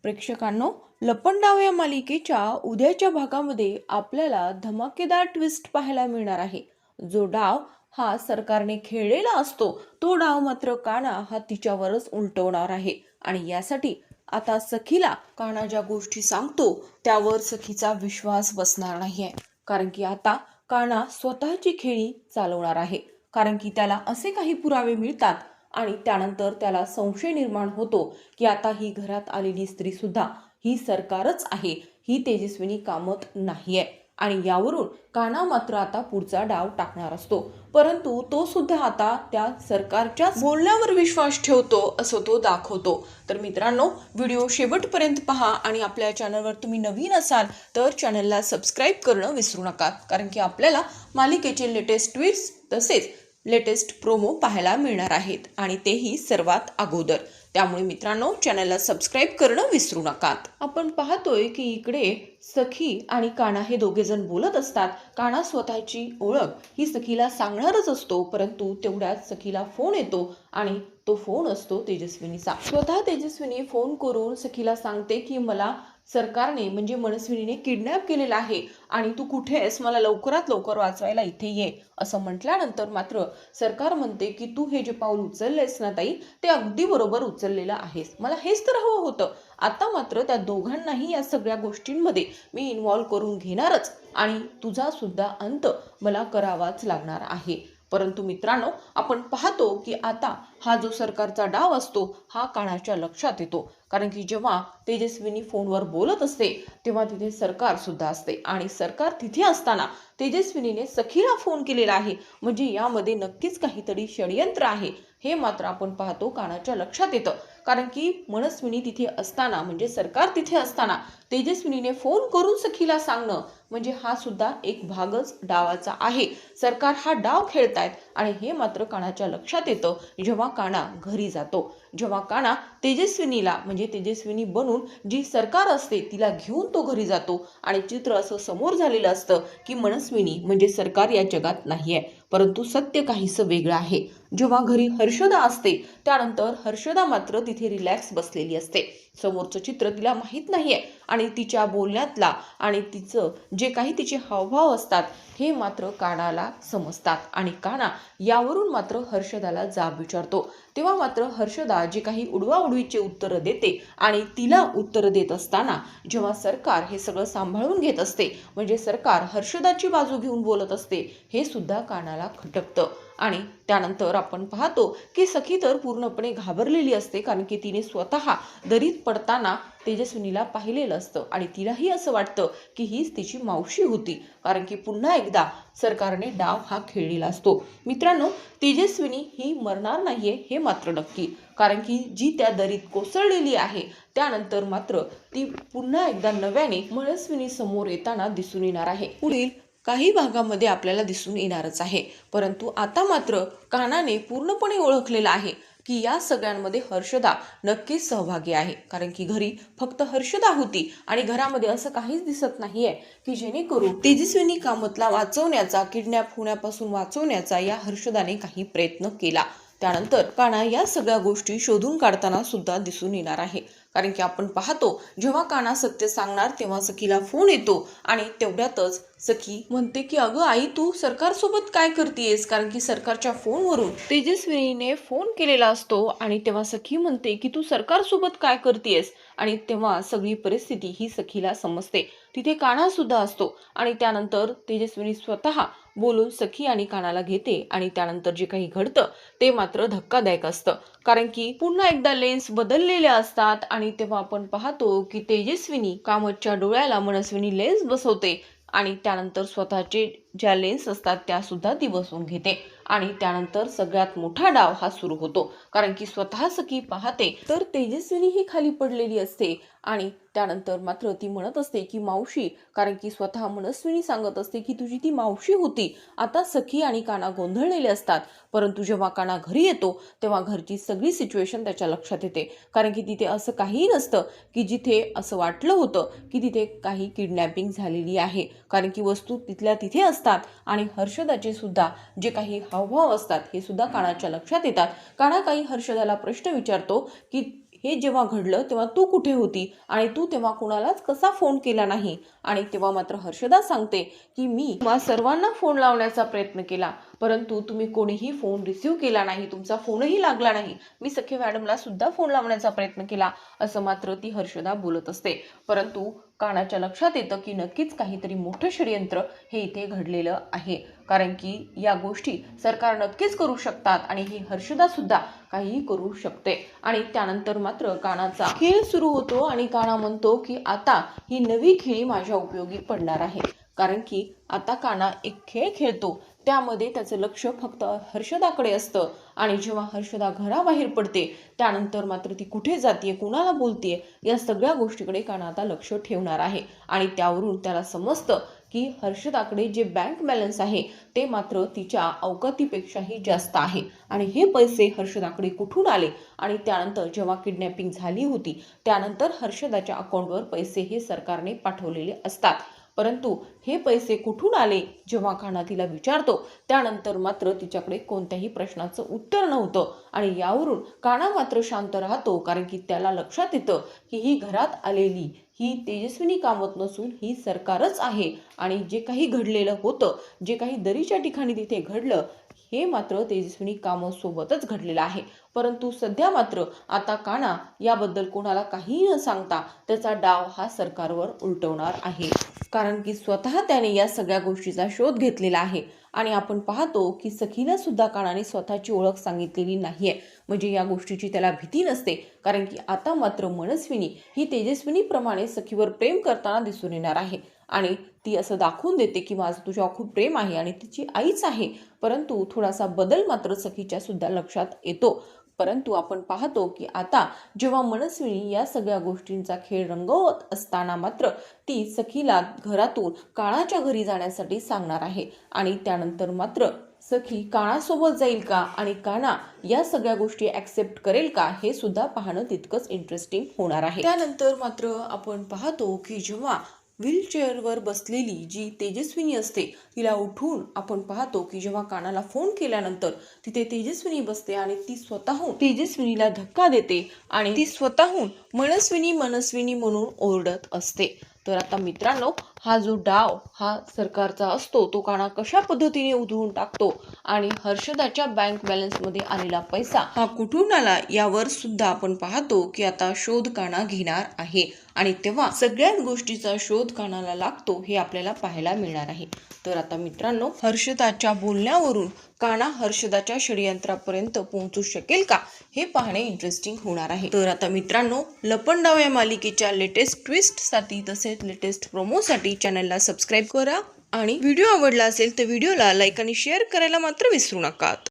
प्रेक्षकांनो, लपंडाव या मालिकेच्या उद्याच्या भागामध्ये आपल्याला धमाकेदार ट्विस्ट पाहायला मिळणार आहे. जो डाव हा सरकारने खेळलेला असतो तो डाव मात्र काना हा तिच्यावरच उलटवणार आहे. आणि यासाठी आता सखीला काना ज्या गोष्टी सांगतो त्यावर सखीचा विश्वास बसणार नाहीये. कारण की आता काना स्वतःची खेळी चालवणार आहे. कारण की त्याला असे काही पुरावे मिळतात आणि त्यानंतर त्याला संशय निर्माण होतो की आता ही घरात आलेली स्त्री सुद्धा ही सरकारच आहे, ही तेजस्विनी कामत नाहीये. आणि यावरून काना मात्र आता पुढचा डाव टाकणार असतो. परंतु तो सुद्धा आता त्या सरकारच्या बोलण्यावर विश्वास ठेवतो असं तो दाखवतो. तर मित्रांनो, व्हिडिओ शेवटपर्यंत पहा आणि आपल्या चॅनलवर तुम्ही नवीन असाल तर चॅनलला सबस्क्राईब करणं विसरू नका. कारण की आपल्याला मालिकेचे लेटेस्ट ट्विस्ट तसेच लेटेस्ट प्रोमो पाहायला मिळणार आहेत आणि तेही सर्वात अगोदर. त्यामुळे मित्रांनो, चॅनलला सबस्क्राईब करणं विसरू नका. आपण पाहतोय की इकडे सखी आणि काना हे दोघे जण बोलत असतात. काना स्वतःची ओळख ही सखीला सांगणारच असतो, परंतु तेवढ्यात सखीला फोन येतो आणि तो फोन असतो तेजस्विनीचा. स्वतः तेजस्विनी फोन करून सखीला सांगते की मला सरकारने म्हणजे मनस्विनीने किडनॅप केलेला आहे आणि तू कुठे आहेस, मला लवकरात लवकर वाचवायला इथे ये असं म्हटल्यानंतर मात्र सरकार म्हणते की तू हे जे पाऊल उचललेस ना ताई, ते अगदी बरोबर उचललेलं आहेस, मला हेच तर हवं होतं. आता मात्र त्या दोघांनाही या सगळ्या गोष्टींमध्ये मी इन्व्हॉल्व करून घेणारच आणि तुझा सुद्धा अंत मला करावाच लागणार आहे. परंतु मित्रांनो, आपण पाहतो की आता हा जो सरकारचा डाव असतो हा कानाच्या लक्षात येतो. कारण की जेव्हा तेजस्विनी फोनवर बोलत असते तेव्हा तिथे सरकार सुद्धा असते आणि सरकार तिथे असताना तेजस्विनीने सखीला फोन केलेला आहे. म्हणजे यामध्ये नक्कीच काहीतरी षडयंत्र आहे हे मात्र आपण पाहतो कानाच्या लक्षात येतं. कारण की मनस्विनी तिथे असताना म्हणजे सरकार तिथे असताना तेजस्विनीने फोन करून सखीला सांगणं म्हणजे हा सुद्धा एक भागच डावाचा आहे. सरकार हा डाव खेळतायत आणि हे मात्र कानाच्या लक्षात येतं जेव्हा काना घरी जातो. जेव्हा काना तेजस्विनीला म्हणजे तेजस्विनी बनून जी सरकार असते तिला घेऊन तो घरी जातो आणि चित्र असं समोर झालेलं असतं की मनस्विनी म्हणजे सरकार या जगात नाहीये, परंतु सत्य काहीसं वेगळं आहे. जेव्हा घरी हर्षदा असते त्यानंतर हर्षदा मात्र तिथे रिलॅक्स बसलेली असते. समोरचं चित्र तिला माहीत नाहीये आणि तिच्या बोलण्यातला आणि तिचं जे काही तिचे हावभाव असतात हे मात्र कानाला समजतात आणि काना यावरून मात्र हर्षदाला जाब विचारतो. तेव्हा मात्र हर्षदा जे काही उडवाउडवीचे उत्तरं देते आणि तिला उत्तरं देत असताना जेव्हा सरकार हे सगळं सांभाळून घेत असते म्हणजे सरकार हर्षदाची बाजू घेऊन बोलत असते हे सुद्धा कानाला खटकतं. आणि त्यानंतर आपण पाहतो की सखी तर पूर्णपणे घाबरलेली असते. कारण की तिने स्वतः दरीत पडताना तेजस्विनीला पाहिलेलं असतं आणि तिलाही असं वाटतं की हीच तिची मावशी होती. कारण की पुन्हा एकदा सरकारने डाव हा खेळलेला असतो. मित्रांनो, तेजस्विनी ही मरणार नाहीये हे मात्र नक्की. कारण की जी त्या दरीत कोसळलेली आहे त्यानंतर मात्र ती पुन्हा एकदा नव्याने मनस्विनी समोर येताना दिसून येणार आहे. पुढील काही भागामध्ये आपल्याला दिसून येणारच आहे. परंतु आता मात्र कानाने पूर्णपणे ओळखलेलं आहे की या सगळ्यांमध्ये हर्षदा नक्कीच सहभागी आहे. कारण की घरी फक्त हर्षदा होती आणि घरामध्ये असं काहीच दिसत नाहीये की जेणेकरून तेजस्विनी कामतला वाचवण्याचा, किडनॅप होण्यापासून वाचवण्याचा या हर्षदाने काही प्रयत्न केला. त्यानंतर काना या सगळ्या गोष्टी शोधून काढताना सुद्धा दिसून येणार आहे. कारण की आपण पाहतो जेव्हा काना सत्य सांगणार तेव्हा सखीला फोन येतो आणि तेवढ्यातच सखी म्हणते की अगं आई, तू सरकारसोबत काय करतेयस. कारण की सरकारच्या फोनवरून तेजस्विनीने फोन केलेला असतो आणि तेव्हा सखी म्हणते की तू सरकारसोबत काय करतेयस. आणि तेव्हा सगळी परिस्थिती ही सखीला समजते. तिथे काना सुद्धा असतो आणि त्यानंतर तेजस्विनी स्वतः बोलून सखी आणि कानाला घेते आणि त्यानंतर जे काही घडतं ते मात्र धक्कादायक असतं. कारण की पुन्हा एकदा लेन्स बदललेल्या असतात आणि तेव्हा आपण पाहतो की तेजस्विनी कामतच्या डोळ्याला मनस्विनी लेन्स बसवते आणि त्यानंतर स्वतःचे ज्या लेन्स असतात त्या सुद्धा ती बसवून घेते आणि त्यानंतर सगळ्यात मोठा डाव हा सुरू होतो. कारण की स्वतः सखी पाहते तर तेजस्विनी ही खाली पडलेली असते आणि त्यानंतर मात्र ती म्हणत असते की मावशी. कारण की स्वतः मनस्विनी सांगत असते की तुझी ती मावशी होती. आता सखी आणि काना गोंधळलेले असतात. परंतु जेव्हा काना घरी येतो तेव्हा घरची सगळी सिच्युएशन त्याच्या लक्षात येते. कारण की तिथे असं काहीही नसतं की जिथे असं वाटलं होतं की तिथे काही किडनॅपिंग झालेली आहे. कारण की वस्तू तिथल्या तिथे असतात आणि हर्षदाचे सुद्धा जे काही हावभाव असतात हे सुद्धा कानाच्या लक्षात येतात. काना काही हर्षदाला प्रश्न विचारतो की हे जेव्हा घडलं तेव्हा तू कुठे होती आणि तू तेव्हा कुणालाच कसा फोन केला नाही. आणि तेव्हा मात्र हर्षदा सांगते की मी तुम्हा सर्वांना फोन लावण्याचा प्रयत्न केला, परंतु तुम्ही कोणीही फोन रिसीव्ह केला नाही, तुमचा फोनही लागला नाही. मी सखे मॅडमला सुद्धा फोन लावण्याचा प्रयत्न केला, असं मात्र ती हर्षदा बोलत असते. परंतु कानाच्या लक्षात येतं की नक्कीच काहीतरी मोठं षडयंत्र हे इथे घडलेलं आहे. कारण की या गोष्टी सरकार नक्कीच करू शकतात आणि ही हर्षदा सुद्धा काहीही करू शकते. आणि त्यानंतर मात्र कानाचा खेळ सुरू होतो आणि काना म्हणतो की आता ही नवी खेळी माझ्या उपयोगी पडणार आहे. कारण की आता काना एक खेळ खेळतो, त्यामध्ये त्याचं लक्ष फक्त हर्षदाकडे असतं. आणि जेव्हा हर्षदा घराबाहेर पडते त्यानंतर मात्र ती कुठे जाते, कुणाला बोलते, या सगळ्या गोष्टीकडे काना आता लक्ष ठेवणार आहे. आणि त्यावरून त्याला समजतं की हर्षदाकडे जे बँक बॅलन्स आहे ते मात्र तिच्या अवकातीपेक्षाही जास्त आहे. आणि हे पैसे हर्षदाकडे कुठून आले, आणि त्यानंतर जेव्हा किडनॅपिंग झाली होती त्यानंतर हर्षदाच्या अकाउंटवर पैसे हे सरकारने पाठवलेले असतात. परंतु हे पैसे कुठून आले जेव्हा काना तिला विचारतो त्यानंतर मात्र तिच्याकडे कोणत्याही प्रश्नाचं उत्तर नव्हतं. आणि यावरून काना मात्र शांत राहतो, कारण की त्याला लक्षात येतं की ही घरात आलेली ही तेजस्विनी कामत नसून ही सरकारच आहे. आणि जे काही घडलेलं होतं, जे काही दरीच्या ठिकाणी तिथे घडलं, हे मात्र तेजस्विनी कामत सोबतच घडलेलं आहे. परंतु सध्या मात्र आता काना याबद्दल कोणाला काहीही न सांगता त्याचा डाव हा सरकारवर उलटवणार आहे. कारण की स्वतः त्याने या सगळ्या गोष्टीचा शोध घेतलेला आहे. आणि आपण पाहतो की सखीला सुद्धा कानाने स्वतःची ओळख सांगितलेली नाहीये, म्हणजे या गोष्टीची त्याला भीती नसते. कारण की आता मात्र मनस्विनी ही तेजस्विनीप्रमाणे सखीवर प्रेम करताना दिसून येणार आहे. आणि ती असं दाखवून देते की माझं तुझ्यावर खूप प्रेम आहे आणि तिची आईच आहे. परंतु थोडासा बदल मात्र सखीच्या सुद्धा लक्षात येतो. परंतु आपण पाहतो की आता जेव्हा मनस्विनी या सगळ्या गोष्टींचा खेळ रंगवत असताना मात्र ती सखीला घरातून कानाच्या घरी जाण्यासाठी सांगणार आहे. आणि त्यानंतर मात्र सखी कानासोबत जाईल का आणि काना या सगळ्या गोष्टी ॲक्सेप्ट करेल का, हे सुद्धा पाहणं तितकंच इंटरेस्टिंग होणार आहे. त्यानंतर मात्र आपण पाहतो की जेव्हा व्हीलचेअरवर बसलेली जी तेजस्विनी असते तिला उठून आपण पाहतो की जेव्हा कानाला फोन केल्यानंतर तिथे तेजस्विनी बसते आणि ती स्वतःहून तेजस्विनीला धक्का देते आणि ती स्वतःहून मनस्विनी मनस्विनी म्हणून ओरडत असते. तर आता मित्रांनो, हा जो डाव हा सरकारचा असतो तो काना कशा पद्धतीने उधळून टाकतो आणि हर्षदाच्या बँक बॅलन्समध्ये आलेला पैसा हा कुठून आला यावर सुद्धा आपण पाहतो की आता शोध काना घेणार आहे. आणि तेव्हा सगळ्याच गोष्टीचा शोध कानाला लागतो हे आपल्याला पाहायला मिळणार आहे. तर आता मित्रांनो, हर्षदाच्या बोलण्यावरून काना हर्षदाच्या षडयंत्रापर्यंत पोहोचू शकेल का, हे पाहणे इंटरेस्टिंग होणार आहे. तर आता मित्रांनो, लपंडाव या मालिकेच्या लेटेस्ट ट्विस्टसाठी तसेच लेटेस्ट प्रोमोसाठी चॅनलला सबस्क्राईब करा आणि व्हिडिओ आवडला असेल तर व्हिडिओला लाईक आणि शेअर करायला मात्र विसरू नका.